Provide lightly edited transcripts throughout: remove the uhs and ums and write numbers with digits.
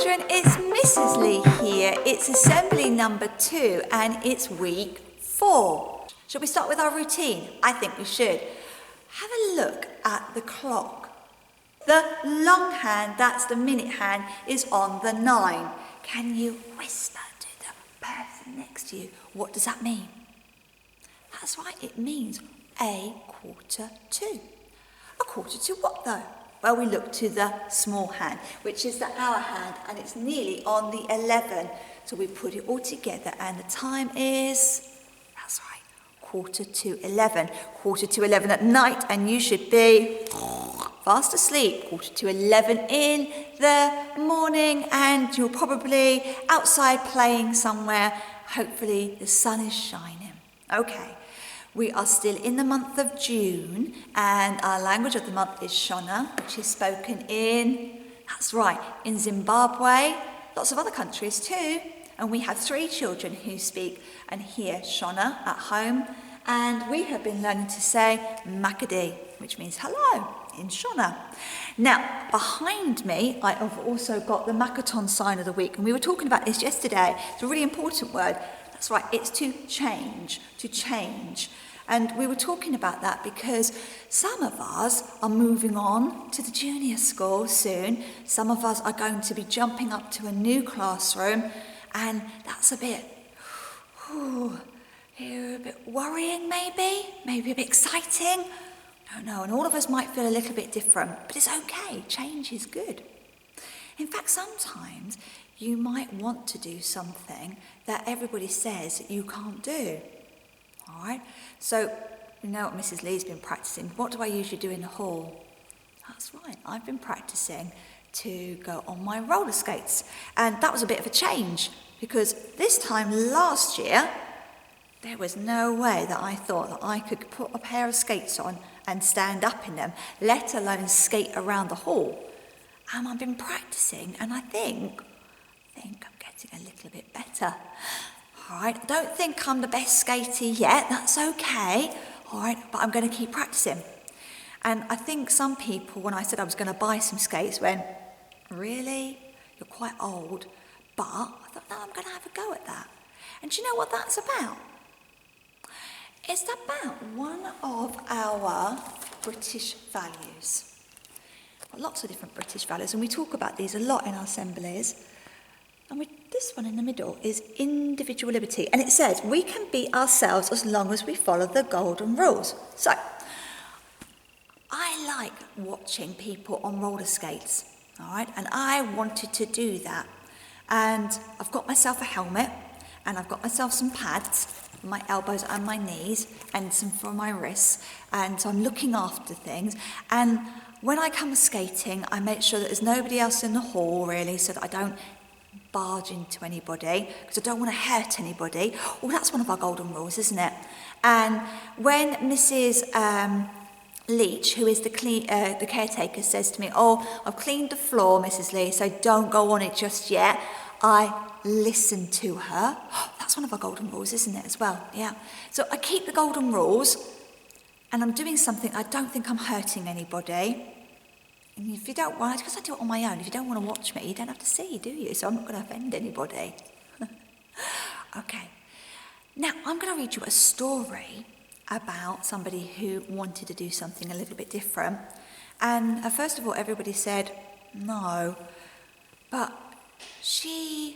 children, it's Mrs. Lee here. It's assembly number 2 and it's week 4. Shall we start with our routine? I think we should. Have a look at the clock. The long hand, that's the minute hand, is on the 9. Can you whisper to the person next to you? What does that mean? That's right, it means a quarter to. A quarter to what though? Well, we look to the small hand, which is the hour hand, and it's nearly on the 11. So we put it all together, and the time is, that's right, quarter to 11. Quarter to 11 at night, and you should be fast asleep. Quarter to 11 in the morning, and you're probably outside playing somewhere. Hopefully the sun is shining. Okay. We are still in the month of June, and our language of the month is Shona, which is spoken in, that's right, in Zimbabwe, lots of other countries too. And we have 3 children who speak and hear Shona at home, and we have been learning to say Makaton, which means hello in Shona. Now, behind me, I have also got the Makaton sign of the week, and we were talking about this yesterday. It's a really important word. That's right, it's to change, to change. And we were talking about that because some of us are moving on to the junior school soon. Some of us are going to be jumping up to a new classroom, and that's a bit worrying maybe a bit exciting. I don't know, and all of us might feel a little bit different, but it's okay, change is good. In fact, sometimes you might want to do something that everybody says that you can't do. All right, so you know what Mrs. Lee's been practicing. What do I usually do in the hall? That's right, I've been practicing to go on my roller skates. And that was a bit of a change because this time last year, there was no way that I thought that I could put a pair of skates on and stand up in them, let alone skate around the hall. And I've been practicing, and I think I'm getting a little bit better. All right, I don't think I'm the best skater yet, that's okay. All right, but I'm going to keep practicing. And I think some people, when I said I was going to buy some skates, went, really? You're quite old. But I thought, no, I'm going to have a go at that. And do you know what that's about? It's about one of our British values. Lots of different British values, and we talk about these a lot in our assemblies. And this one in the middle is individual liberty. And it says, we can be ourselves as long as we follow the golden rules. So, I like watching people on roller skates, all right? And I wanted to do that. And I've got myself a helmet, and I've got myself some pads for my elbows and my knees, and some for my wrists. And so I'm looking after things. And when I come skating, I make sure that there's nobody else in the hall, really, so that I don't barge into anybody, because I don't want to hurt anybody. Oh, that's one of our golden rules, isn't it? And when Mrs. Leach, who is the caretaker, says to me, oh, I've cleaned the floor, Mrs. Lee, so don't go on it just yet, I listen to her. Oh, that's one of our golden rules, isn't it, as well? Yeah. So I keep the golden rules, and I'm doing something I don't think I'm hurting anybody. And if you don't want, because I do it on my own, if you don't want to watch me, you don't have to see, do you? So I'm not going to offend anybody. Okay. Now, I'm going to read you a story about somebody who wanted to do something a little bit different. And first of all, everybody said, no. But she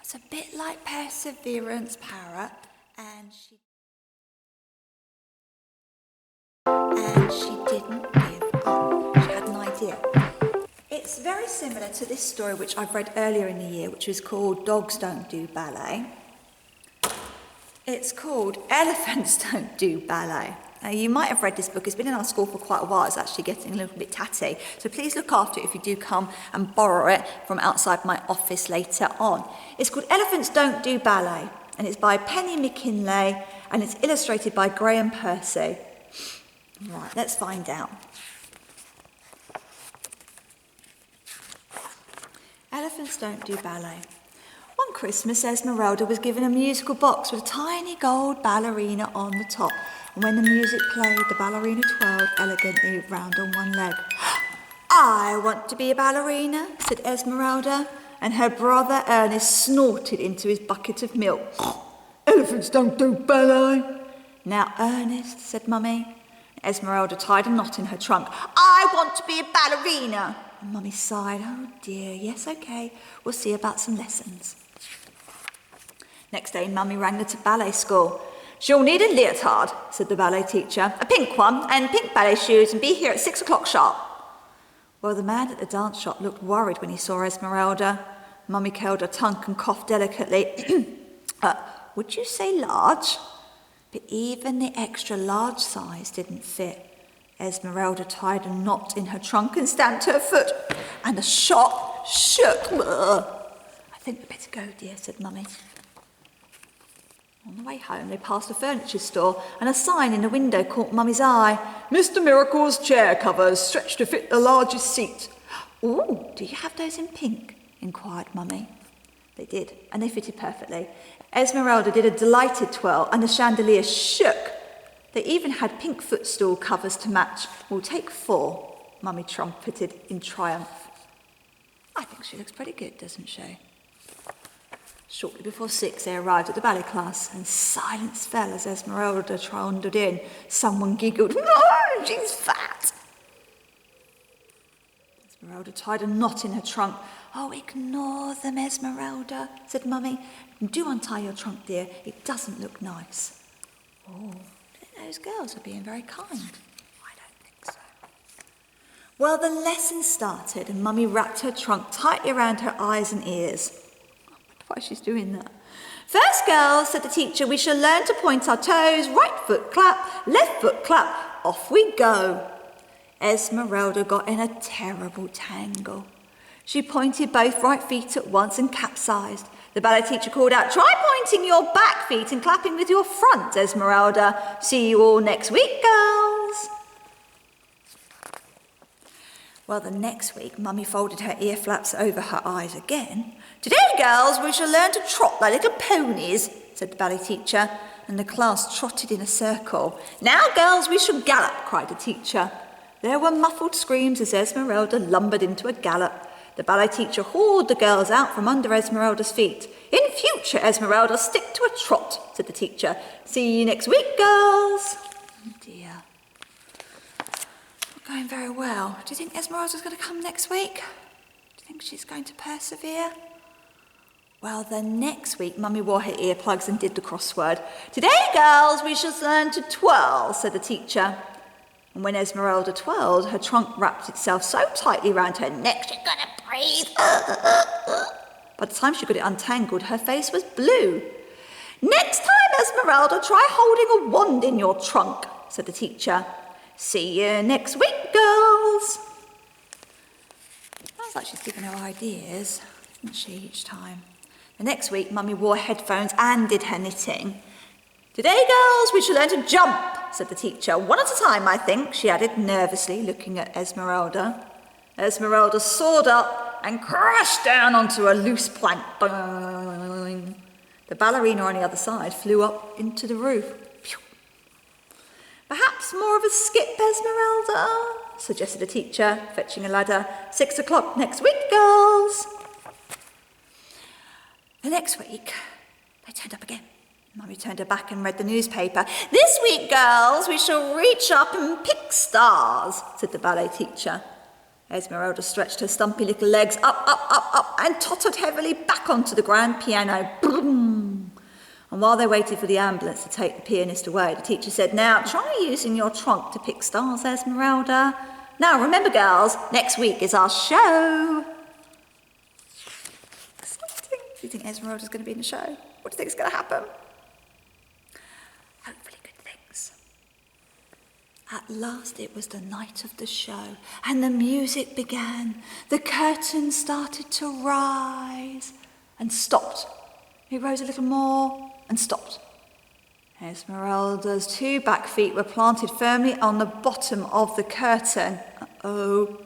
was a bit like Perseverance Parrot, and she didn't give up. She had an idea. It's very similar to this story which I've read earlier in the year, which was called Dogs Don't Do Ballet. It's called Elephants Don't Do Ballet. Now, you might have read this book. It's been in our school for quite a while. It's actually getting a little bit tatty. So please look after it if you do come and borrow it from outside my office later on. It's called Elephants Don't Do Ballet, and it's by Penny McKinley, and it's illustrated by Graham Percy. Right, let's find out. Elephants Don't Do Ballet. One Christmas, Esmeralda was given a musical box with a tiny gold ballerina on the top. And when the music played, the ballerina twirled elegantly round on one leg. I want to be a ballerina, said Esmeralda. and her brother Ernest snorted into his bucket of milk. Elephants don't do ballet. Now, Ernest, said Mummy. Esmeralda tied a knot in her trunk. I want to be a ballerina. And Mummy sighed. Oh dear, yes, okay. We'll see about some lessons. Next day, Mummy rang her to ballet school. She'll need a leotard, said the ballet teacher. A pink one and pink ballet shoes, and be here at 6 o'clock sharp. Well, the man at the dance shop looked worried when he saw Esmeralda. Mummy curled her tongue and coughed delicately. Would you say large? But even the extra large size didn't fit. Esmeralda tied a knot in her trunk and stamped her foot, and the shop shook. I think we'd better go, dear, said Mummy. On the way home, they passed a furniture store, and a sign in the window caught Mummy's eye. Mr. Miracle's chair covers, stretched to fit the largest seat. Ooh, do you have those in pink? Inquired Mummy. They did, and they fitted perfectly. Esmeralda did a delighted twirl, and the chandelier shook. They even had pink footstool covers to match. We'll take 4, Mummy trumpeted in triumph. I think she looks pretty good, doesn't she? Shortly before 6, they arrived at the ballet class, and silence fell as Esmeralda trundled in. Someone giggled, "No, she's fat!" Esmeralda tied a knot in her trunk. Oh, ignore them, Esmeralda, said Mummy. Do untie your trunk, dear. It doesn't look nice. Oh, I think those girls are being very kind. I don't think so. Well, the lesson started, and Mummy wrapped her trunk tightly around her eyes and ears. I wonder why she's doing that. First, girls, said the teacher, we shall learn to point our toes. Right foot clap, left foot clap. Off we go. Esmeralda got in a terrible tangle. She pointed both right feet at once and capsized. The ballet teacher called out, try pointing your back feet and clapping with your front, Esmeralda. See you all next week, girls. Well, the next week, Mummy folded her ear flaps over her eyes again. Today, girls, we shall learn to trot like little ponies, said the ballet teacher, and the class trotted in a circle. Now, girls, we shall gallop, cried the teacher. There were muffled screams as Esmeralda lumbered into a gallop. The ballet teacher hauled the girls out from under Esmeralda's feet. In future, Esmeralda, stick to a trot, said the teacher. See you next week, girls. Oh dear. Not going very well. Do you think Esmeralda's going to come next week? Do you think she's going to persevere? Well, the next week, Mummy wore her earplugs and did the crossword. Today, girls, we shall learn to twirl, said the teacher. And when Esmeralda twirled, her trunk wrapped itself so tightly round her neck, she's going to breathe. By the time she got it untangled, her face was blue. Next time, Esmeralda, try holding a wand in your trunk, said the teacher. See you next week, girls. Sounds like she's giving her ideas, isn't she, each time? The next week, Mummy wore headphones and did her knitting. Today, girls, we shall learn to jump, said the teacher. One at a time, I think, she added nervously, looking at Esmeralda. Esmeralda soared up and crashed down onto a loose plank. Boing. The ballerina on the other side flew up into the roof. Pew. Perhaps more of a skip, Esmeralda, suggested the teacher, fetching a ladder. 6 o'clock next week, girls. The next week, they turned up again. Mummy turned her back and read the newspaper. This week, girls, we shall reach up and pick stars, said the ballet teacher. Esmeralda stretched her stumpy little legs up, and tottered heavily back onto the grand piano. Boom! And while they waited for the ambulance to take the pianist away, the teacher said, now, try using your trunk to pick stars, Esmeralda. Now, remember, girls, next week is our show. Exciting. Do you think Esmeralda's going to be in the show? What do you think is going to happen? Hopefully good things. At last it was the night of the show, and the music began. The curtain started to rise and stopped. It rose a little more and stopped. Esmeralda's 2 back feet were planted firmly on the bottom of the curtain. Uh-oh.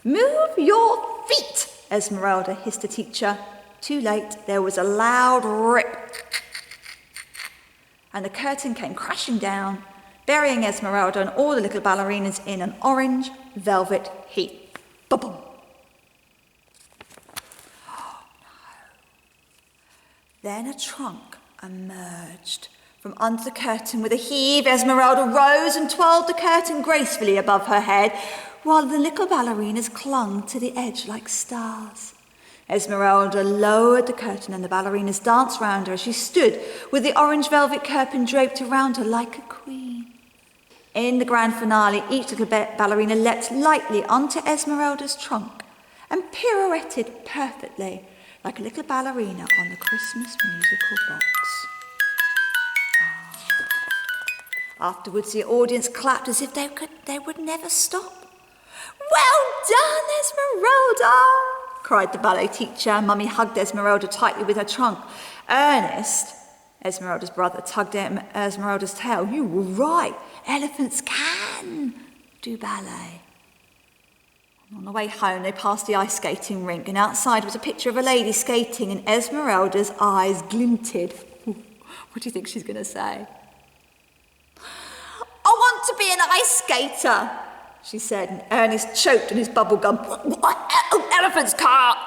Move your feet, Esmeralda hissed the teacher. Too late, there was a loud rip. And the curtain came crashing down, burying Esmeralda and all the little ballerinas in an orange velvet heap. Ba-boom. Then a trunk emerged. From under the curtain with a heave, Esmeralda rose and twirled the curtain gracefully above her head, while the little ballerinas clung to the edge like stars. Esmeralda lowered the curtain and the ballerinas danced round her as she stood with the orange velvet curtain draped around her like a queen. In the grand finale, each little ballerina leapt lightly onto Esmeralda's trunk and pirouetted perfectly like a little ballerina on the Christmas musical box. Afterwards, the audience clapped as if they would never stop. "Well done, Esmeralda!" cried the ballet teacher. Mummy hugged Esmeralda tightly with her trunk. Ernest, Esmeralda's brother, tugged at Esmeralda's tail. "You were right. Elephants can do ballet." On the way home, they passed the ice skating rink, and outside was a picture of a lady skating, and Esmeralda's eyes glinted. What do you think she's going to say? "I want to be an ice skater," she said, and Ernest choked on his bubble gum. "Elephants can't.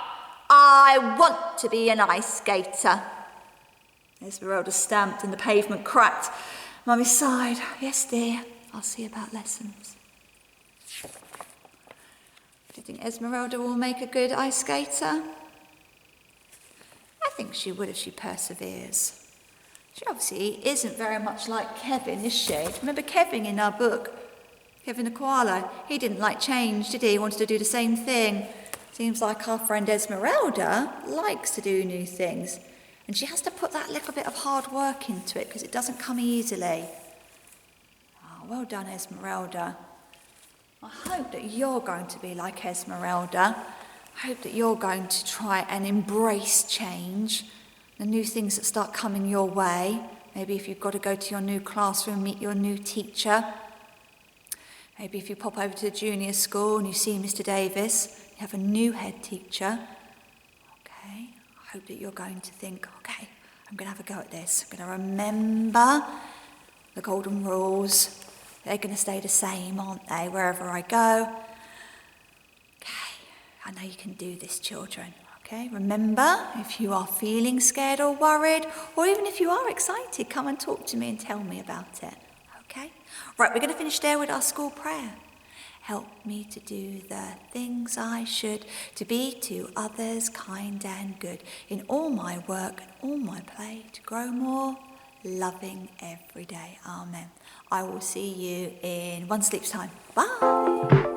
I want to be an ice skater." Esmeralda stamped and the pavement cracked. Mummy sighed. "Yes, dear, I'll see about lessons." Do you think Esmeralda will make a good ice skater? I think she would if she perseveres. She obviously isn't very much like Kevin, is she? Remember Kevin in our book? Kevin the koala. He didn't like change, did he? He wanted to do the same thing. Seems like our friend Esmeralda likes to do new things. And she has to put that little bit of hard work into it because it doesn't come easily. Oh, well done, Esmeralda. I hope that you're going to be like Esmeralda. I hope that you're going to try and embrace change, the new things that start coming your way. Maybe if you've got to go to your new classroom, meet your new teacher. Maybe if you pop over to the junior school and you see Mr. Davis, you have a new head teacher. Okay, I hope that you're going to think, okay, I'm going to have a go at this. I'm going to remember the golden rules. They're going to stay the same, aren't they, wherever I go? Okay, I know you can do this, children. Okay, remember, if you are feeling scared or worried, or even if you are excited, come and talk to me and tell me about it. Okay? Right, we're going to finish there with our school prayer. Help me to do the things I should, to be to others kind and good, in all my work and all my play, to grow more loving every day. Amen. I will see you in one sleep's time. Bye.